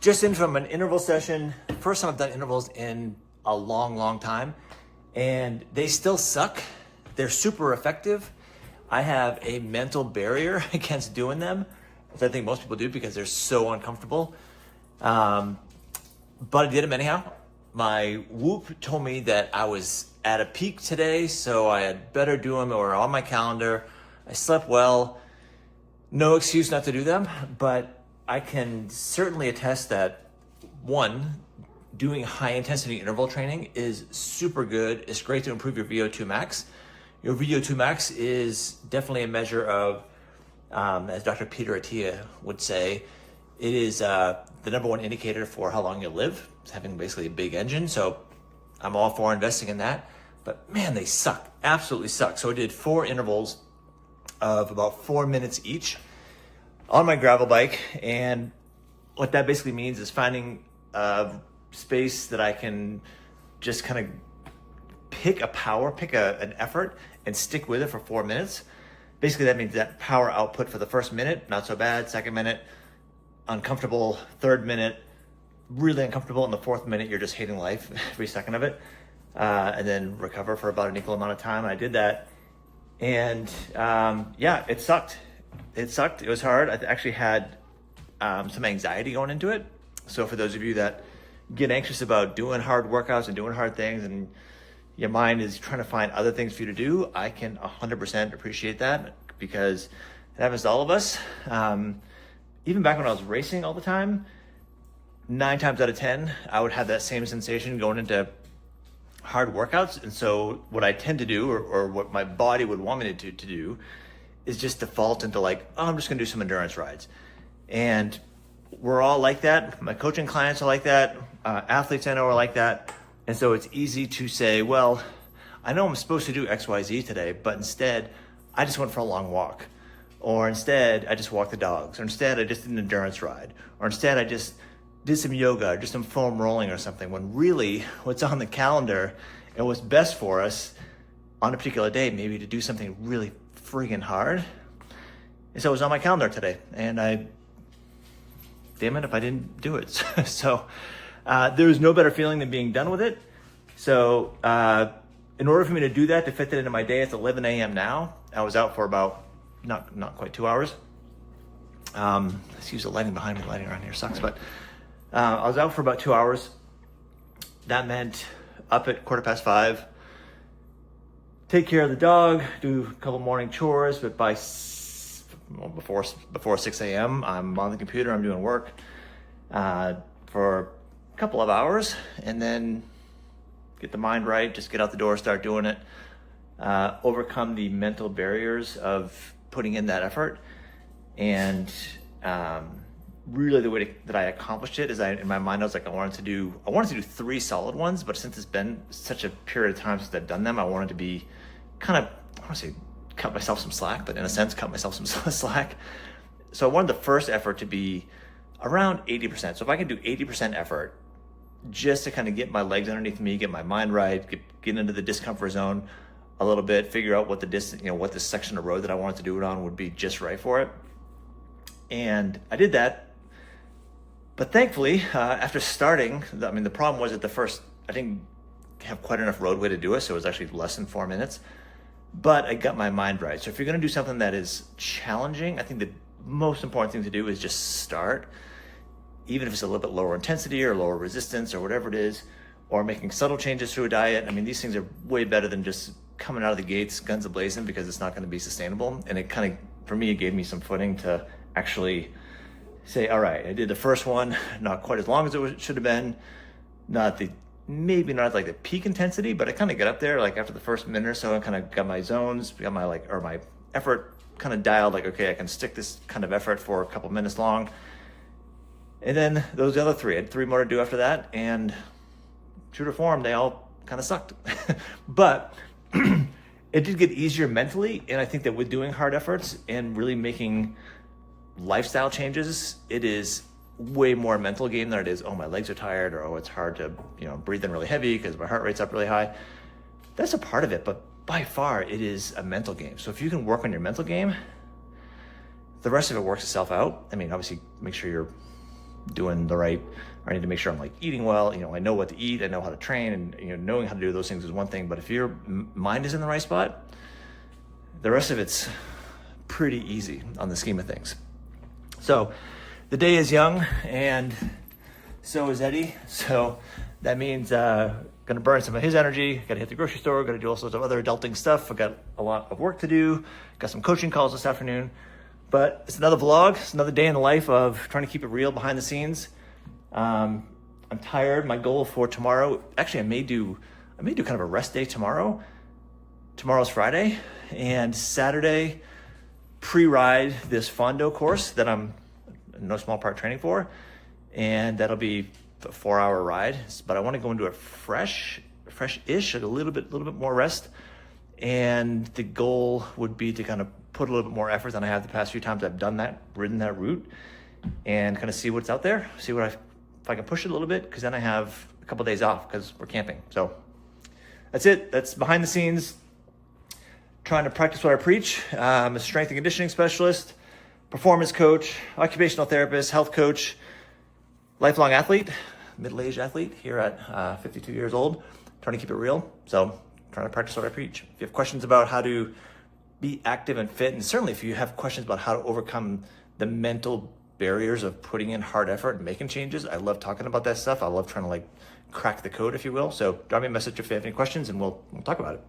Just in from an interval session. First time I've done intervals in a long time, and they still suck. They're super effective. I have a mental barrier against doing them, as I think most people do because they're so uncomfortable. But I did them anyhow. My Whoop told me that I was at a peak today, so I had better do them, or on my calendar. I slept well. No excuse not to do them, but I can certainly attest that, one, doing high intensity interval training is super good. It's great to improve your VO2 max. Your VO2 max is definitely a measure of, as Dr. Peter Attia would say, it is the number one indicator for how long you'll live. It's having basically a big engine. So I'm all for investing in that. But man, they suck. Absolutely suck. So I did 4 intervals of about 4 minutes each on my gravel bike. And what that basically means is finding a space that I can just kind of pick an effort and stick with it for 4 minutes. Basically, that means that power output for the first minute, not so bad. Second minute, uncomfortable. Third minute, really uncomfortable. And the fourth minute, you're just hating life every second of it. And then recover for about an equal amount of time. And I did that. And yeah, it sucked. It sucked. It was hard. I actually had some anxiety going into it. So for those of you that get anxious about doing hard workouts and doing hard things, and your mind is trying to find other things for you to do, I can 100% appreciate that, because it happens to all of us. Even back when I was racing all the time, 9 times out of 10, I would have that same sensation going into hard workouts. And so what I tend to do, or what my body would want me to do, is just default into like, oh, I'm just gonna do some endurance rides. And we're all like that. My coaching clients are like that. Athletes I know are like that. And so it's easy to say, well, I know I'm supposed to do X, Y, Z today, but instead I just went for a long walk. Or instead I just walked the dogs. Or instead I just did an endurance ride. Or instead I just did some yoga, or just some foam rolling or something, when really what's on the calendar and what's best for us on a particular day, maybe to do something really friggin' hard. And so it was on my calendar today, and damn it if I didn't do it. So there was no better feeling than being done with it. So in order for me to do that, to fit that into my day, it's 11 a.m. now. I was out for about not quite 2 hours. Excuse the lighting behind me. Lighting around here sucks, but I was out for about 2 hours. That meant up at 5:15, take care of the dog, do a couple morning chores, but before 6 a.m., I'm on the computer, I'm doing work for a couple of hours, and then get the mind right, just get out the door, start doing it, overcome the mental barriers of putting in that effort. And really the way that I accomplished it is, in my mind, I was like, I wanted to do 3 solid ones, but since it's been such a period of time since I've done them, I wanted to be kind of, I don't want to say cut myself some slack, but in a sense, cut myself some slack. So I wanted the first effort to be around 80%. So if I can do 80% effort, just to kind of get my legs underneath me, get my mind right, get into the discomfort zone a little bit, figure out what what this section of road that I wanted to do it on would be just right for it. And I did that. But thankfully, after starting, the problem was at the first, I didn't have quite enough roadway to do it, so it was actually less than 4 minutes. But I got my mind right. So if you're gonna do something that is challenging, I think the most important thing to do is just start, even if it's a little bit lower intensity or lower resistance or whatever it is, or making subtle changes to a diet. These things are way better than just coming out of the gates guns a-blazing, because it's not gonna be sustainable. And it kind of, for me, it gave me some footing to actually say, all right, I did the first one, not quite as long as it should have been, maybe not like the peak intensity, but I kind of got up there, like after the first minute or so, I kind of got my zones, got my effort kind of dialed, like, okay, I can stick this kind of effort for a couple minutes long. And then those other 3, I had 3 more to do after that, and true to form, they all kind of sucked. But it did get easier mentally, and I think that with doing hard efforts and really making lifestyle changes, it is way more a mental game than it is, oh, my legs are tired, or oh, it's hard to breathe in really heavy because my heart rate's up really high. That's a part of it, but by far it is a mental game. So if you can work on your mental game, the rest of it works itself out. Obviously make sure you're doing the right, or I need to make sure I'm like eating well. You know, I know what to eat, I know how to train, and you know, knowing how to do those things is one thing. But if your mind is in the right spot, the rest of it's pretty easy on the scheme of things. So the day is young, and so is Eddie. So that means gonna burn some of his energy. Gotta hit the grocery store. Gotta do all sorts of other adulting stuff. I got a lot of work to do. Got some coaching calls this afternoon. But it's another vlog. It's another day in the life of trying to keep it real behind the scenes. I'm tired. My goal for tomorrow, actually, I may do kind of a rest day tomorrow. Tomorrow's Friday, and Saturday, pre-ride this Fondo course that I'm in no small part training for, and that'll be a 4-hour ride. But I want to go into it fresh-ish, like a little bit more rest. And the goal would be to kind of put a little bit more effort than I have the past few times I've done that, ridden that route, and kind of see what's out there, see if I can push it a little bit, because then I have a couple of days off because we're camping. So that's it. That's behind the scenes, trying to practice what I preach. I'm a strength and conditioning specialist, performance coach, occupational therapist, health coach, lifelong athlete, middle-aged athlete here at 52 years old, trying to keep it real. So trying to practice what I preach. If you have questions about how to be active and fit, and certainly if you have questions about how to overcome the mental barriers of putting in hard effort and making changes, I love talking about that stuff. I love trying to like crack the code, if you will. So drop me a message if you have any questions, and we'll talk about it.